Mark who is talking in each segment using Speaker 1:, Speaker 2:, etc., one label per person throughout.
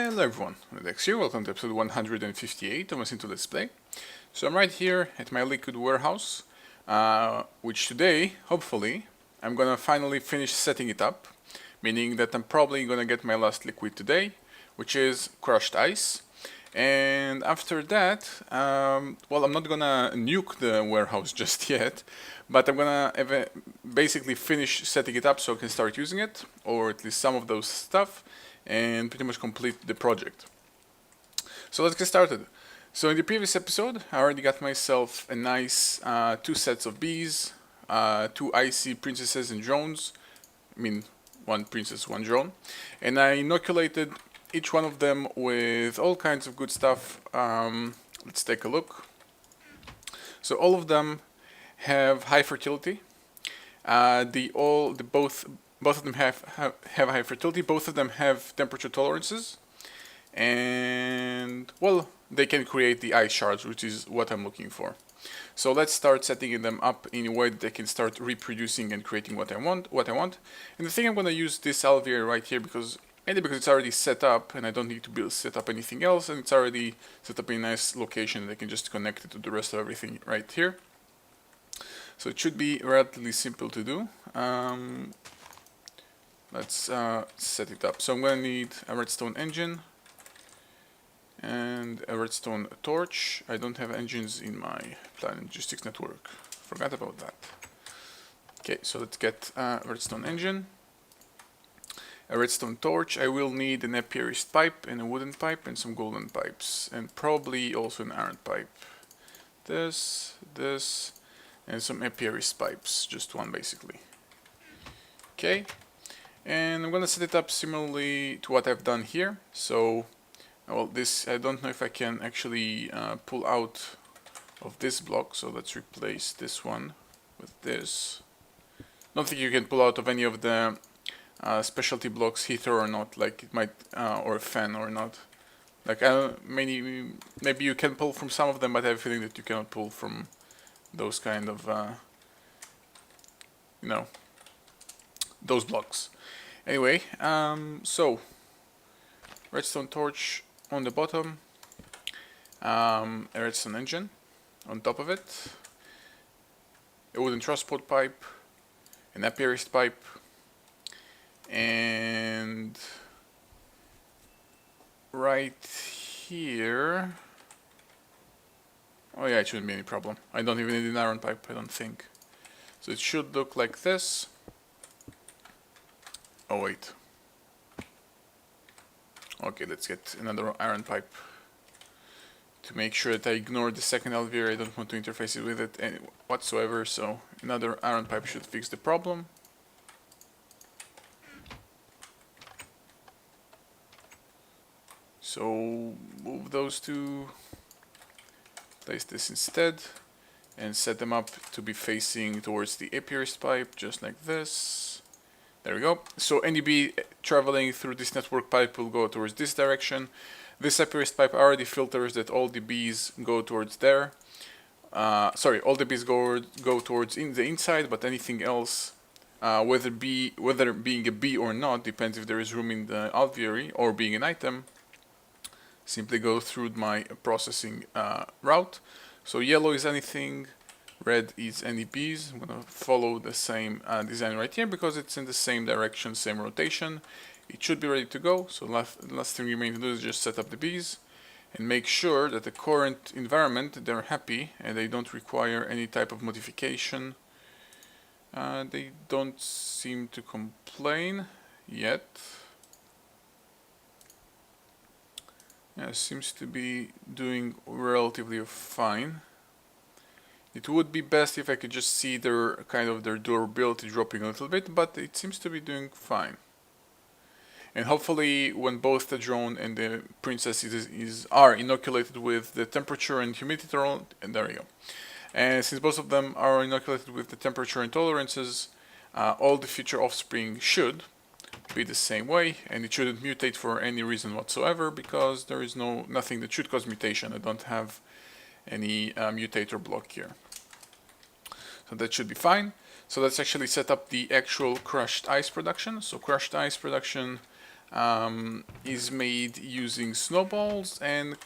Speaker 1: Hello everyone, Dex here, welcome to episode 158 of Masinto Let's Play. So I'm right here at my liquid warehouse, which today, hopefully, I'm gonna finally finish setting it up, meaning that I'm probably gonna get my last liquid today, which is crushed ice. And after that, well, I'm not gonna nuke the warehouse just yet, but I'm gonna basically finish setting it up so I can start using it, or at least some of those stuff, and pretty much complete the project. So let's get started. So in the previous episode, I already got myself a nice 2 sets of bees, 2 icy princesses and drones. I mean, 1 princess, 1 drone. And I inoculated each one of them with all kinds of good stuff. Let's take a look. So all of them have high fertility. Both of them have high fertility. Both of them have temperature tolerances, and well, they can create the ice shards, which is what I'm looking for. So let's start setting them up in a way that they can start reproducing and creating what I want. And the thing I'm going to use this alveoli right here because it's already set up and I don't need to set up anything else, and it's already set up in a nice location that I can just connect it to the rest of everything right here. So it should be relatively simple to do. Let's set it up. So I'm going to need a redstone engine and a redstone torch. I don't have engines in my Planet Logistics network. Forgot about that. Okay, so let's get a redstone engine. A redstone torch. I will need an apiarist pipe and a wooden pipe and some golden pipes. And probably also an iron pipe. This, and some apiarist pipes. Just 1 basically. Okay. And I'm gonna set it up similarly to what I've done here. So, well, this, I don't know if I can actually pull out of this block. So let's replace this one with this. Don't think you can pull out of any of the specialty blocks, heater or not, like it might, or a fan or not. Like, maybe you can pull from some of them, but I have a feeling that you cannot pull from those kind of, you know, those blocks. Anyway, so redstone torch on the bottom, a redstone engine on top of it, a wooden transport pipe, an apiarist pipe, and right here, oh yeah, it shouldn't be any problem. I don't even need an iron pipe, I don't think. So it should look like this. Oh wait. Okay, let's get another iron pipe to make sure that I ignore the second alveoli. I don't want to interface it with it whatsoever, so another iron pipe should fix the problem. So move those 2, place this instead, and set them up to be facing towards the apiarist pipe, just like this. There we go. So any bee traveling through this network pipe will go towards this direction. This apiarist pipe already filters that all the bees go towards there. Sorry, all the bees go towards the inside, but anything else, whether being a bee or not, depends if there is room in the alveoli or being an item, simply go through my processing route. So yellow is anything, red is any bees. I'm gonna follow the same design right here because it's in the same direction, same rotation. It should be ready to go. So last thing remains to do is just set up the bees and make sure that the current environment, they're happy and they don't require any type of modification. They don't seem to complain yet. Yeah, seems to be doing relatively fine. It would be best if I could just see their durability dropping a little bit, but it seems to be doing fine. And hopefully when both the drone and the princess are inoculated with the temperature and humidity tolerance, and there we go. And since both of them are inoculated with the temperature and tolerances, all the future offspring should be the same way, and it shouldn't mutate for any reason whatsoever because there is nothing that should cause mutation. I don't have any mutator block here. So that should be fine. So let's actually set up the actual crushed ice production. So crushed ice production, is made using snowballs and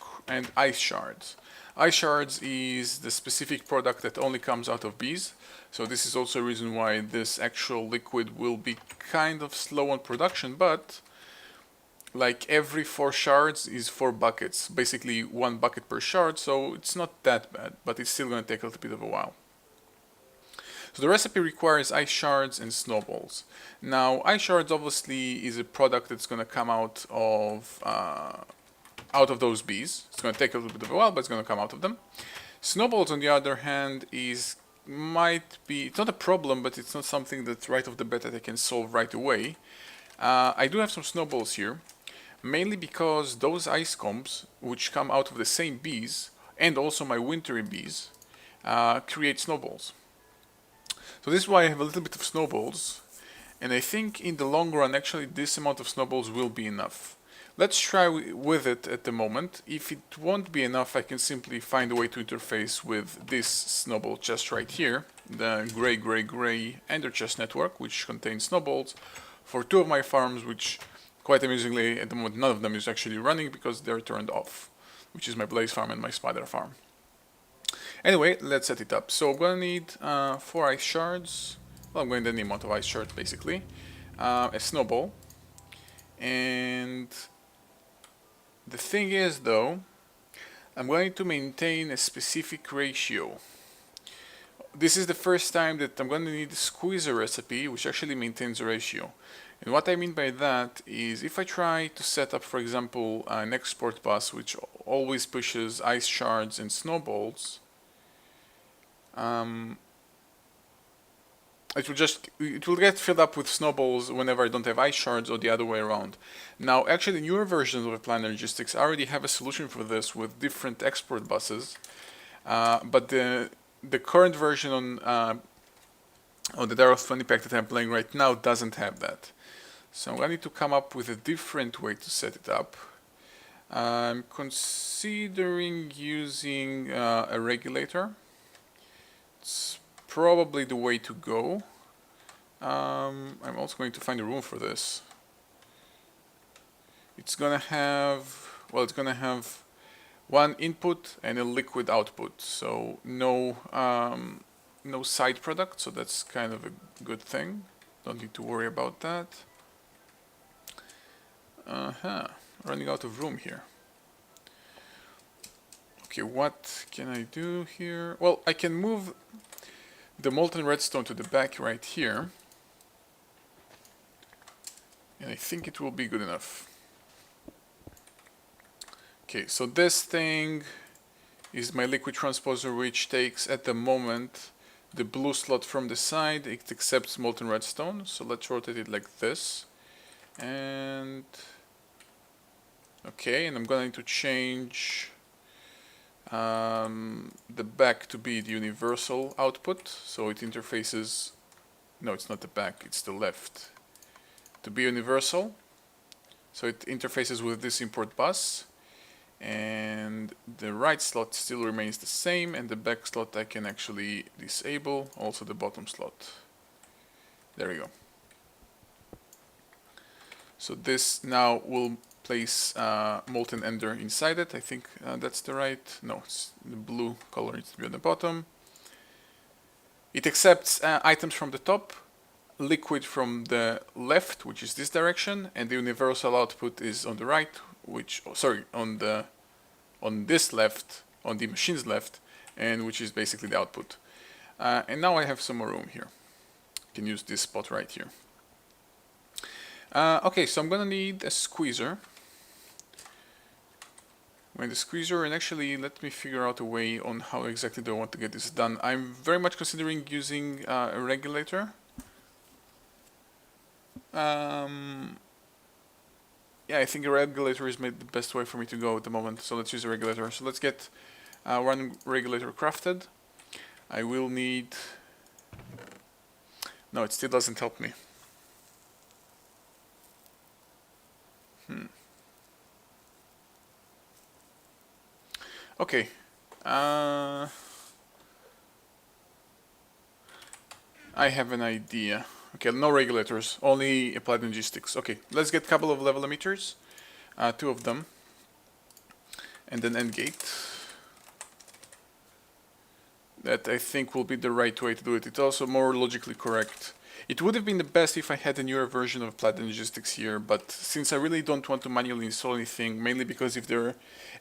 Speaker 1: ice shards. Ice shards is the specific product that only comes out of bees, so this is also a reason why this actual liquid will be kind of slow on production, but like every 4 shards is 4 buckets, basically 1 bucket per shard, so it's not that bad, but it's still going to take a little bit of a while. So the recipe requires ice shards and snowballs. Now, ice shards obviously is a product that's going to come out of those bees. It's going to take a little bit of a while, but it's going to come out of them. Snowballs, on the other hand, it's not a problem, but it's not something that right off the bat that I can solve right away. I do have some snowballs here, mainly because those ice combs, which come out of the same bees, and also my wintry bees, create snowballs. So this is why I have a little bit of snowballs, and I think in the long run actually this amount of snowballs will be enough. Let's try with it at the moment. If it won't be enough, I can simply find a way to interface with this snowball chest right here, the gray ender chest network, which contains snowballs for 2 of my farms, which quite amusingly at the moment none of them is actually running because they're turned off, which is my blaze farm and my spider farm. Anyway, let's set it up. So I'm gonna need 4 ice shards. Well, I'm going to need a amount of ice shards basically. A snowball. And the thing is though, I'm going to maintain a specific ratio. This is the first time that I'm going to need a squeezer recipe, which actually maintains a ratio. And what I mean by that is if I try to set up, for example, an export bus which always pushes ice shards and snowballs, it will get filled up with snowballs whenever I don't have ice shards, or the other way around. Now, actually, newer versions of Applied Logistics already have a solution for this with different export buses, but the current version on the Daros 20 pack that I'm playing right now doesn't have that. So I'm going to need to come up with a different way to set it up. I'm considering using a regulator. It's probably the way to go. I'm also going to find a room for this. It's gonna have one input and a liquid output, so no side product, so that's kind of a good thing. Don't need to worry about that. Running out of room here. Okay, what can I do here? Well, I can move the molten redstone to the back right here, and I think it will be good enough. Okay, so this thing is my liquid transposer, which takes at the moment the blue slot from the side. It accepts molten redstone, so let's rotate it like this. And okay, and I'm going to change the back to be the universal output, so it interfaces, no, it's not the back, it's the left, to be universal, so it interfaces with this import bus, and the right slot still remains the same, and the back slot I can actually disable, also the bottom slot. There we go. So this now will place molten ender inside it. I think that's the right, no, it's the blue color needs to be on the bottom. It accepts items from the top, liquid from the left, which is this direction, and the universal output is on the right, which, on this left, on the machine's left, and which is basically the output. And now I have some more room here. I can use this spot right here. Okay, so I'm gonna need a squeezer. The squeezer, and actually let me figure out a way on how exactly do I want to get this done. I'm very much considering using a regulator. Yeah, I think a regulator is the best way for me to go at the moment, so let's use a regulator. So let's get one regulator crafted. I will need... No, it still doesn't help me. Okay. I have an idea. Okay, no regulators, only applied logistics. Okay, let's get a couple of level emitters, two of them, and then end gate. That I think will be the right way to do it. It's also more logically correct. It would have been the best if I had a newer version of Applied Logistics here, but since I really don't want to manually install anything, mainly because if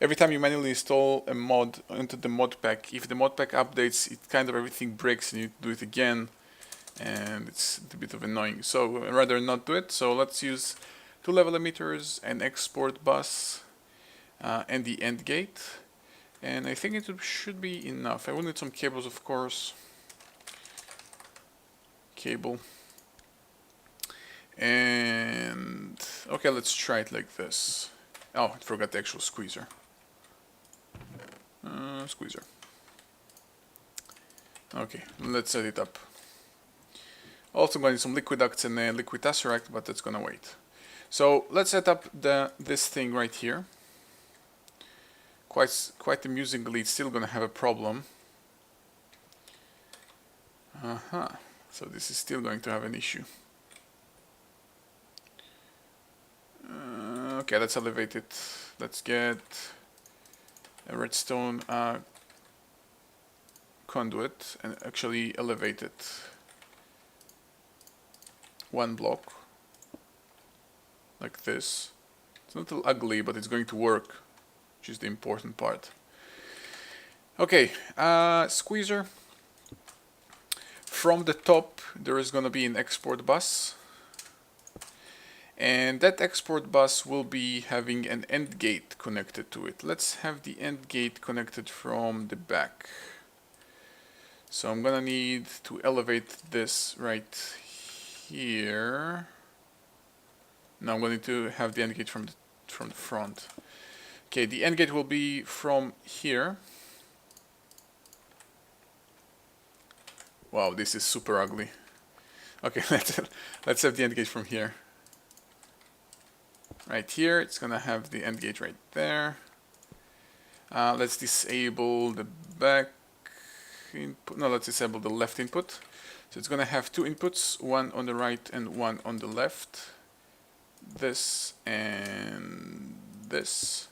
Speaker 1: every time you manually install a mod into the mod pack, if the mod pack updates, it kind of everything breaks and you do it again, and it's a bit of annoying. So I'd rather not do it. So let's use two level emitters, an export bus, and the end gate. And I think it should be enough. I will need some cables, of course. Cable. And okay, let's try it like this. Oh, I forgot the actual squeezer. Squeezer. Okay, let's set it up. Also going to need some liquid ducts and a liquid tesseract, but that's gonna wait. So let's set up this thing right here. Quite amusingly, it's still gonna have a problem. So this is still going to have an issue. Okay, let's elevate it. Let's get a redstone conduit and actually elevate it one block like this. It's not a little ugly, but it's going to work, which is the important part. Okay, squeezer. From the top there is going to be an export bus, and that export bus will be having an end gate connected to it. Let's have the end gate connected from the back. So I'm gonna need to elevate this right here. Now I'm going to have the end gate from the front. Okay, the end gate will be from here. Wow, this is super ugly. Okay, let's have the end gate from here. Right here, it's gonna have the end gate right there. Let's disable the back input. No, let's disable the left input. So it's gonna have two inputs, one on the right and one on the left. This and this.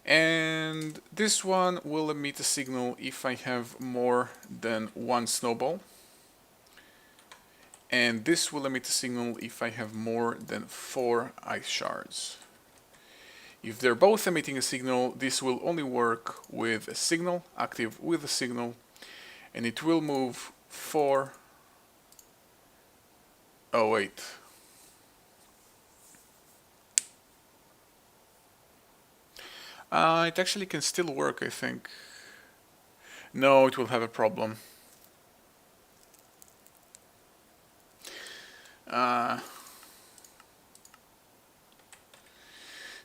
Speaker 1: And this one will emit a signal if I have more than one snowball. And this will emit a signal if I have more than 4 ice shards. If they're both emitting a signal, this will only work with a signal, active with a signal, and it will move 4. Oh wait. It actually can still work, I think. No, it will have a problem.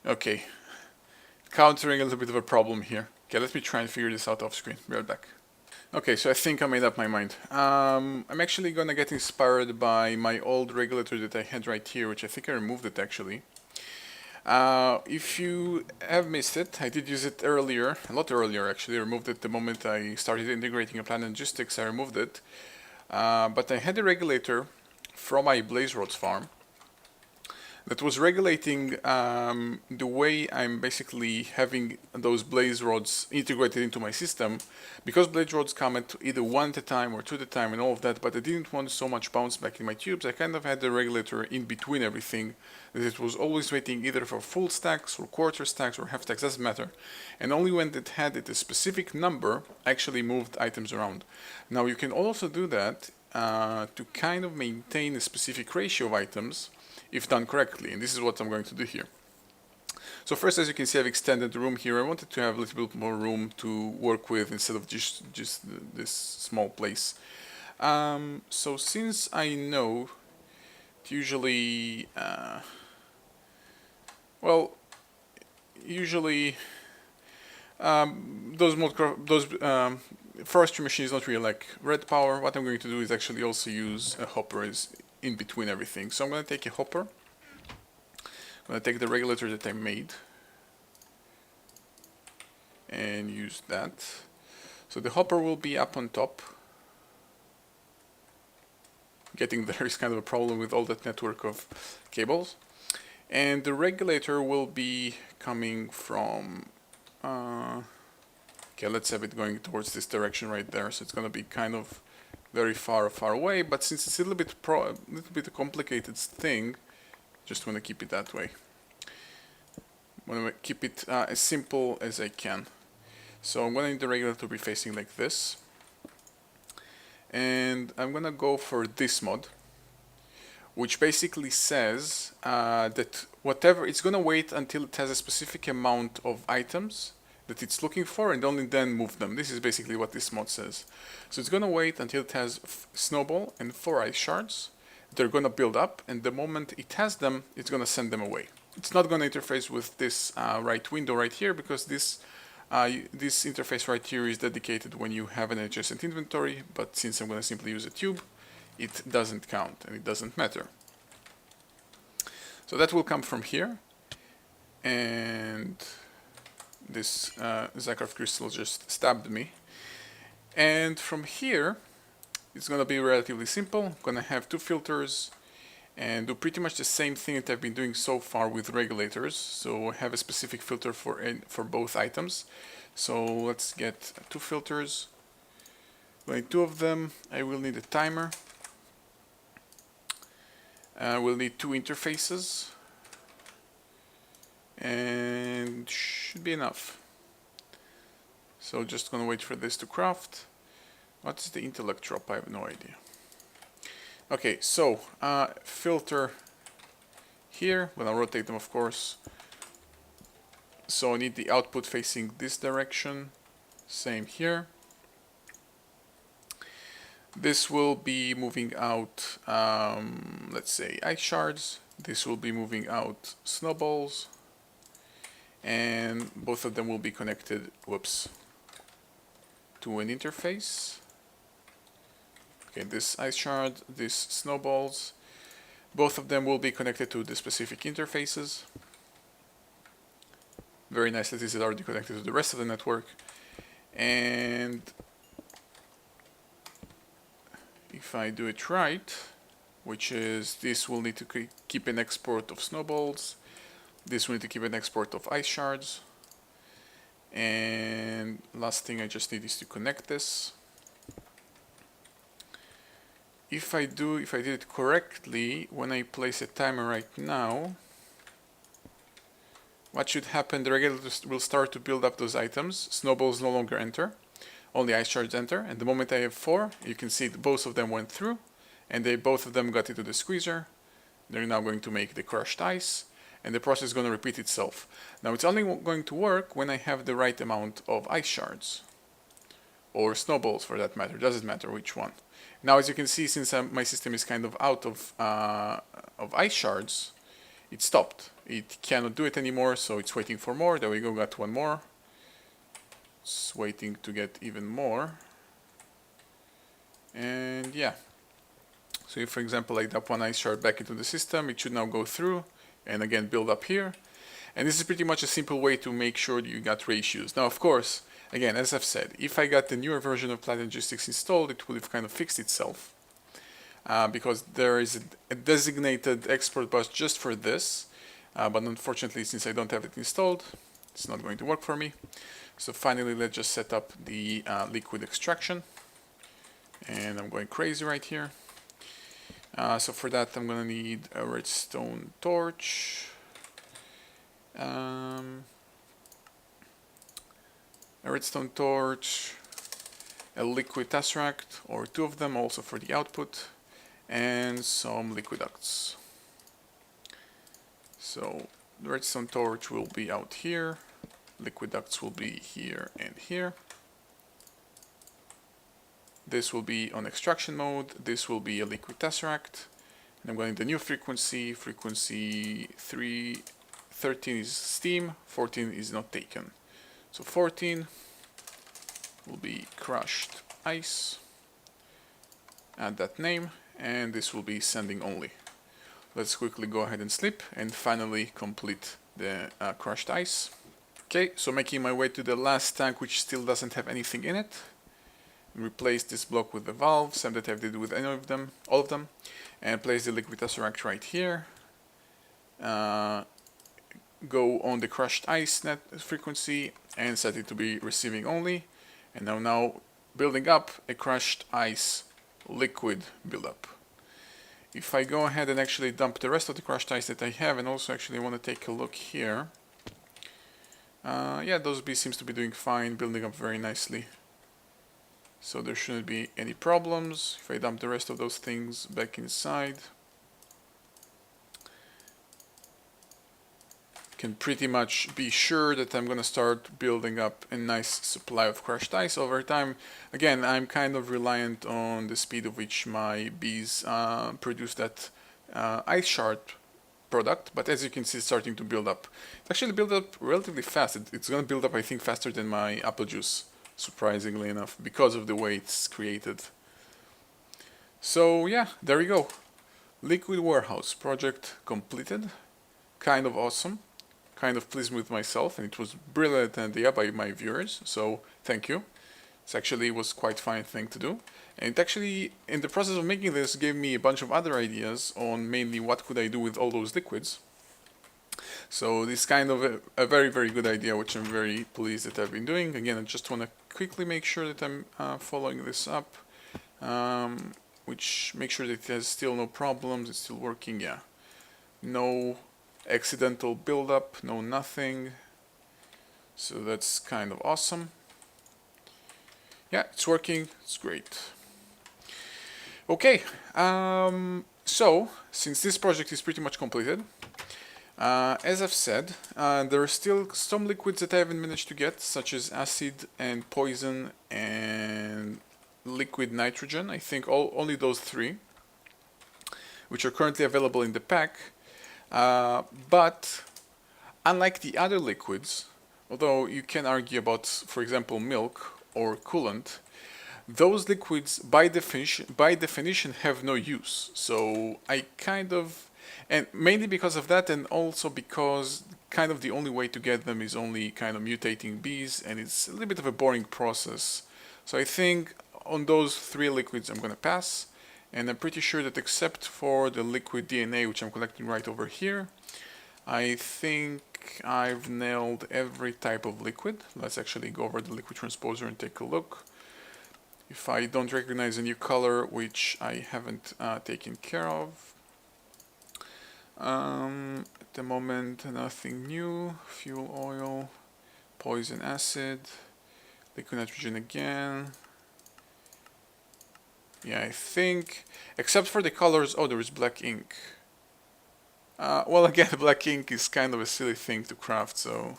Speaker 1: Okay. Countering a little bit of a problem here. Okay, let me try and figure this out off screen. Be right back. Okay, so I think I made up my mind. I'm actually gonna get inspired by my old regulator that I had right here, which I think I removed it actually. If you have missed it, I did use it earlier, a lot earlier actually. I removed it the moment I started integrating Applied Logistics. I removed it. But I had a regulator from my Blaze Rods farm that was regulating the way I'm basically having those blaze rods integrated into my system, because blaze rods come at either 1 at a time or 2 at a time and all of that, but I didn't want so much bounce back in my tubes. I kind of had the regulator in between everything, that it was always waiting either for full stacks or quarter stacks or half stacks, doesn't matter, and only when it had it a specific number actually moved items around. Now you can also do that to kind of maintain a specific ratio of items if done correctly, and this is what I'm going to do here. So first, as you can see, I've extended the room here. I wanted to have a little bit more room to work with instead of just this small place. So since I know usually, those forestry machines don't really like red power. What I'm going to do is actually also use a hopper in between everything. So I'm going to take a hopper. I'm going to take the regulator that I made and use that. So the hopper will be up on top. getting there is kind of a problem with all that network of cables. And the regulator will be coming from, okay, let's have it going towards this direction right there. So it's going to be kind of very far away, but since it's a little bit a complicated thing, just want to keep it that way. Want to keep it as simple as I can. So I'm going to need the regulator to be facing like this. And I'm going to go for this mod, which basically says that whatever, it's going to wait until it has a specific amount of items that it's looking for and only then move them. This is basically what this mod says. So it's going to wait until it has snowball and 4 ice shards. They're going to build up, and the moment it has them, it's going to send them away. It's not going to interface with this right window right here, because this interface right here is dedicated when you have an adjacent inventory, but since I'm going to simply use a tube, it doesn't count and it doesn't matter. So that will come from here, and this Zakarov crystal just stabbed me. And from here, it's going to be relatively simple. I'm going to have 2 filters and do pretty much the same thing that I've been doing so far with regulators. So have a specific filter for both items. So let's get 2 filters. Going 2 of them, I will need a timer. We'll need 2 interfaces, and should be enough. So just gonna wait for this to craft. What's the intellect drop? I have no idea. Okay, so filter here. When I rotate them, of course. So I need the output facing this direction. Same here. This will be moving out, let's say, ice shards. This will be moving out snowballs. And both of them will be connected, to an interface. Okay, this ice shard, this snowballs. Both of them will be connected to the specific interfaces. Very nice that this is already connected to the rest of the network. And if I do it right, which is this will need to keep an export of snowballs, this will need to keep an export of ice shards, and last thing I just need is to connect this. If I did it correctly, when I place a timer right now, what should happen? The regulator will start to build up those items. Snowballs no longer enter. Only ice shards enter, and the moment I have 4, you can see that both of them went through, and both of them got into the squeezer. They're now going to make the crushed ice, and the process is going to repeat itself. Now it's only going to work when I have the right amount of ice shards, or snowballs for that matter, doesn't matter which one. Now as you can see, since my system is kind of out of ice shards, it stopped. It cannot do it anymore, so it's waiting for more. There we go, got 1 more. It's waiting to get even more. And yeah, so if for example I dump 1 ice shard back into the system, it should now go through and again build up here. And this is pretty much a simple way to make sure that you got reissues. Now of course, again, as I've said, if I got the newer version of Platinum G6 installed, it would have kind of fixed itself, because there is a designated export bus just for this, but unfortunately since I don't have it installed, it's not going to work for me. So finally, let's just set up the liquid extraction. And I'm going crazy right here. So for that, I'm going to need a redstone torch. A redstone torch, a liquid tesseract, or 2 of them also for the output, and some liquid ducts. So the redstone torch will be out here. Liquid ducts will be here and here. This will be on extraction mode. This will be a liquid tesseract. And I'm going to the new frequency. Frequency 13 is steam, 14 is not taken. So 14 will be crushed ice. Add that name, and this will be sending only. Let's quickly go ahead and sleep and finally complete the crushed ice. Okay, so making my way to the last tank, which still doesn't have anything in it. replace this block with the valve, same that I did with any of them, all of them, and place the liquid tesseract right here. Go on the crushed ice net frequency and set it to be receiving only, and now building up a crushed ice liquid buildup. If I go ahead and actually dump the rest of the crushed ice that I have, and also actually want to take a look here, yeah, those bees seems to be doing fine, building up very nicely. So there shouldn't be any problems. If I dump the rest of those things back inside, can pretty much be sure that I'm gonna start building up a nice supply of crushed ice over time. Again, I'm kind of reliant on the speed of which my bees produce that ice shard product, but as you can see, it's starting to build up. It actually built up relatively fast. It's gonna build up, I think, faster than my apple juice, surprisingly enough, because of the way it's created. So yeah, there we go. Liquid warehouse project completed. Kind of awesome. Kind of pleased with myself, and it was brilliant idea by my viewers, so thank you. It actually was quite fine thing to do, and it actually, in the process of making this, gave me a bunch of other ideas on mainly what could I do with all those liquids. So this is kind of a very, very good idea, which I'm very pleased that I've been doing. Again, I just want to quickly make sure that I'm following this up, which make sure that it has still no problems, it's still working, yeah. No accidental buildup, no nothing. So that's kind of awesome. Yeah, it's working, it's great. Okay, so since this project is pretty much completed, as I've said, there are still some liquids that I haven't managed to get, such as acid and poison and liquid nitrogen. I think only those three, which are currently available in the pack. But unlike the other liquids, although you can argue about, for example, milk or coolant, those liquids by definition have no use. So I kind of, and mainly because of that, and also because kind of the only way to get them is only kind of mutating bees, and it's a little bit of a boring process. So I think on those three liquids I'm gonna pass. And I'm pretty sure that except for the liquid DNA, which I'm collecting right over here, I think I've nailed every type of liquid. Let's actually go over the liquid transposer and take a look. If I don't recognize a new color, which I haven't taken care of. At the moment, nothing new. Fuel oil, poison acid, liquid nitrogen again. Yeah, I think, except for the colors, oh, there is black ink. Well, again, black ink is kind of a silly thing to craft, so...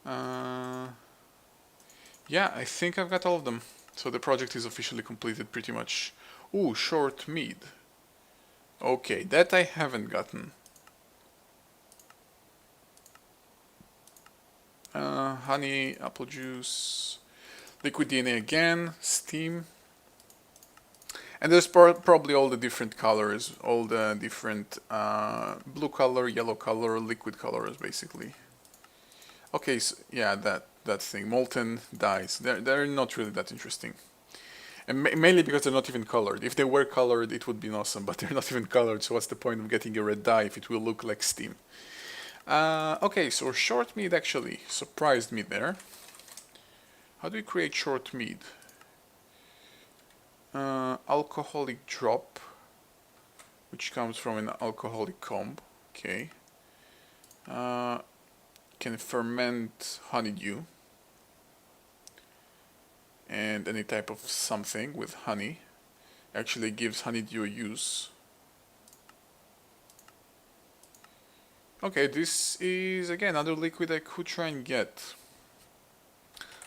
Speaker 1: yeah, I think I've got all of them. So the project is officially completed pretty much. Ooh, short mead. Okay, that I haven't gotten. Honey, apple juice... Liquid DNA again, steam, and there's probably all the different colors, all the different blue color, yellow color, liquid colors, basically. Okay, so yeah, that thing, molten dyes. They're not really that interesting, and mainly because they're not even colored. If they were colored, it would be awesome, but they're not even colored. So what's the point of getting a red dye if it will look like steam? Okay, so short mead actually surprised me there. How do we create short mead? Alcoholic drop, which comes from an alcoholic comb. Okay. Can ferment honeydew and any type of something with honey. Actually gives honeydew a use. Okay, this is again another liquid I could try and get.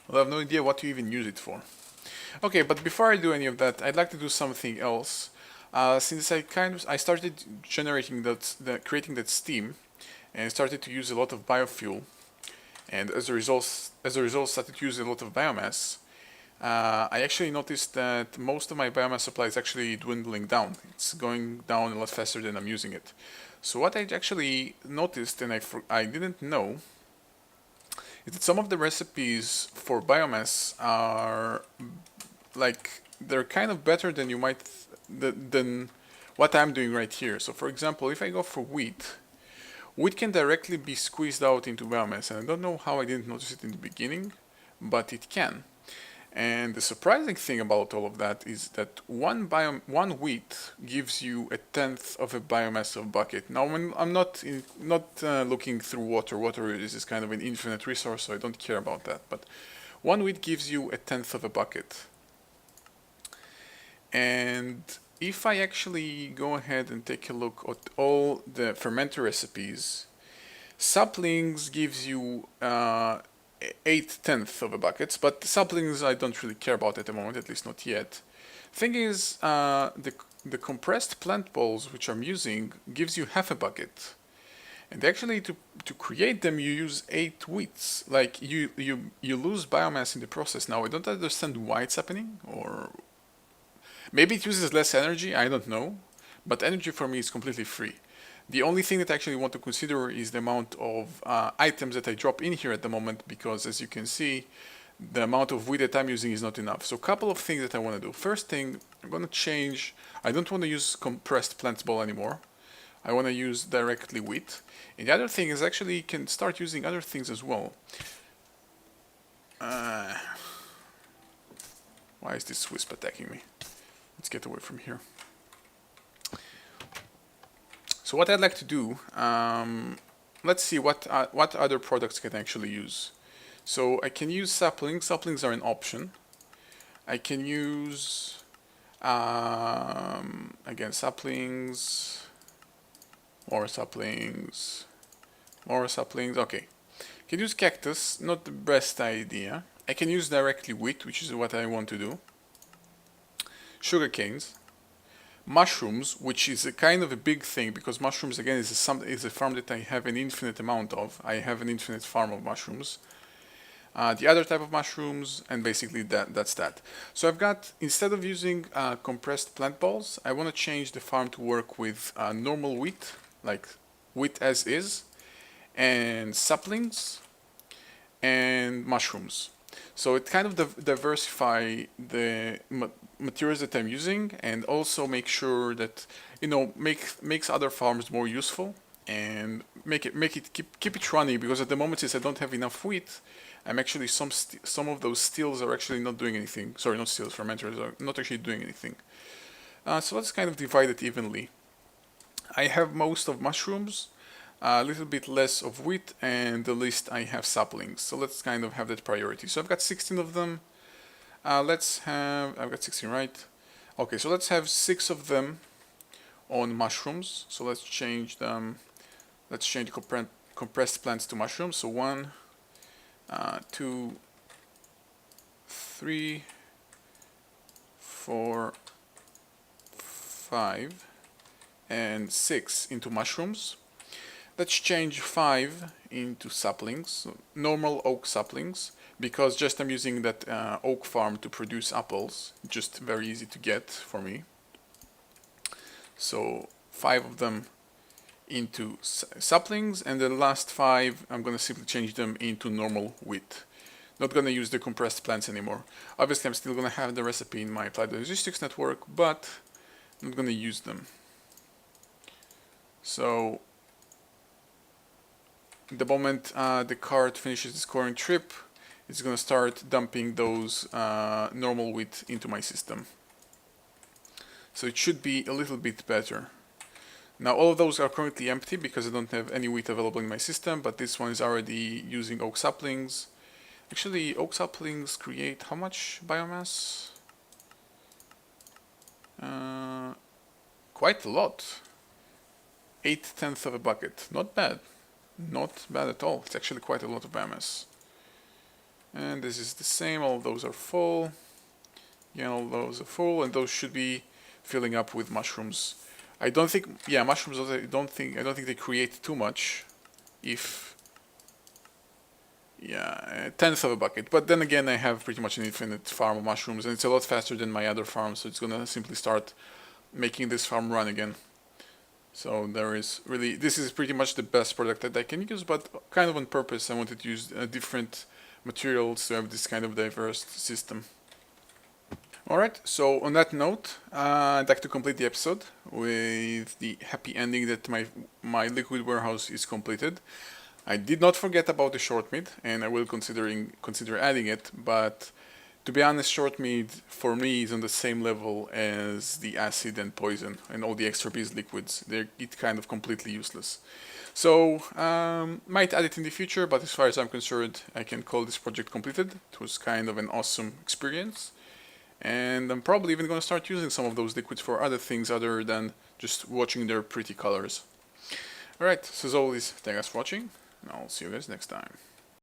Speaker 1: Well, I have no idea what to even use it for. Okay, but before I do any of that, I'd like to do something else. Since I started generating creating that steam, and started to use a lot of biofuel, and as a result started using a lot of biomass. I actually noticed that most of my biomass supply is actually dwindling down. It's going down a lot faster than I'm using it. So what I actually noticed, and I didn't know, is that some of the recipes for biomass are like they're kind of better than you might than what I'm doing right here. So for example, if I go for wheat, wheat can directly be squeezed out into biomass, and I don't know how I didn't notice it in the beginning, but it can. And the surprising thing about all of that is that one wheat gives you a tenth of a biomass of bucket. Now, when I'm not looking through water. Water is kind of an infinite resource, so I don't care about that. But one wheat gives you a tenth of a bucket. And if I actually go ahead and take a look at all the fermenter recipes, saplings gives you 8/10 of a bucket, but saplings I don't really care about at the moment, at least not yet. Thing is, the compressed plant balls which I'm using gives you half a bucket. And actually, to create them, you use 8 wheats. Like you lose biomass in the process. Now I don't understand why it's happening, or maybe it uses less energy. I don't know, but energy for me is completely free. The only thing that I actually want to consider is the amount of items that I drop in here at the moment, because as you can see, the amount of wheat that I'm using is not enough. So a couple of things that I want to do. First thing, I'm going to change, I don't want to use compressed plant ball anymore. I want to use directly wheat. And the other thing is actually you can start using other things as well. Why is this wisp attacking me? Let's get away from here. So what I'd like to do, let's see what other products can I actually use. So I can use saplings. Saplings are an option. I can use, again, saplings, more saplings, more saplings. Okay. I can use cactus, not the best idea. I can use directly wheat, which is what I want to do. Sugar canes. Mushrooms, which is a kind of a big thing, because mushrooms again is a farm that I have an infinite amount of. I have an infinite farm of mushrooms. The other type of mushrooms, and basically that's that. So I've got, instead of using compressed plant balls, I want to change the farm to work with normal wheat, like wheat as is, and saplings, and mushrooms. So it kind of diversify the materials that I'm using, and also make sure that makes other farms more useful, and keep it running, because at the moment, since I don't have enough wheat, I'm actually some of those stills are actually not doing anything. Sorry, not stills, fermenters are not actually doing anything. So let's kind of divide it evenly. I have most of mushrooms, a little bit less of wheat, and the least I have saplings. So let's kind of have that priority. So I've got 16 of them. I've got 16, right? Okay, so let's have 6 of them on mushrooms. So let's change them. Let's change compressed plants to mushrooms. So 1, 2, 3, 4, 5, and 6 into mushrooms. Let's change 5 into saplings, normal oak saplings, because just I'm using that oak farm to produce apples, just very easy to get for me. So 5 of them into saplings, and the last 5 I'm going to simply change them into normal wheat. Not going to use the compressed plants anymore. Obviously I'm still going to have the recipe in my applied logistics network, but I'm not going to use them. So the moment the cart finishes its scoring trip, it's going to start dumping those normal wheat into my system. So it should be a little bit better. Now all of those are currently empty because I don't have any wheat available in my system, but this one is already using oak saplings. Actually, oak saplings create how much biomass? Quite a lot. 8/10 of a bucket. Not bad. Not bad at all. It's actually quite a lot of biomass. And this is the same. All of those are full. Yeah, all those are full, and those should be filling up with mushrooms. I don't think, yeah, mushrooms. I don't think they create too much. If, yeah, 1/10 of a bucket. But then again, I have pretty much an infinite farm of mushrooms, and it's a lot faster than my other farm. So it's gonna simply start making this farm run again. So there is really, this is pretty much the best product that I can use, but kind of on purpose I wanted to use different materials to have this kind of diverse system. Alright, so on that note, I'd like to complete the episode with the happy ending that my liquid warehouse is completed. I did not forget about the short meat, and I will consider adding it, but to be honest, short meat for me is on the same level as the acid and poison and all the extra base liquids. It's kind of completely useless. So, might add it in the future, but as far as I'm concerned, I can call this project completed. It was kind of an awesome experience. And I'm probably even going to start using some of those liquids for other things other than just watching their pretty colors. Alright, so as always, thanks for watching, and I'll see you guys next time.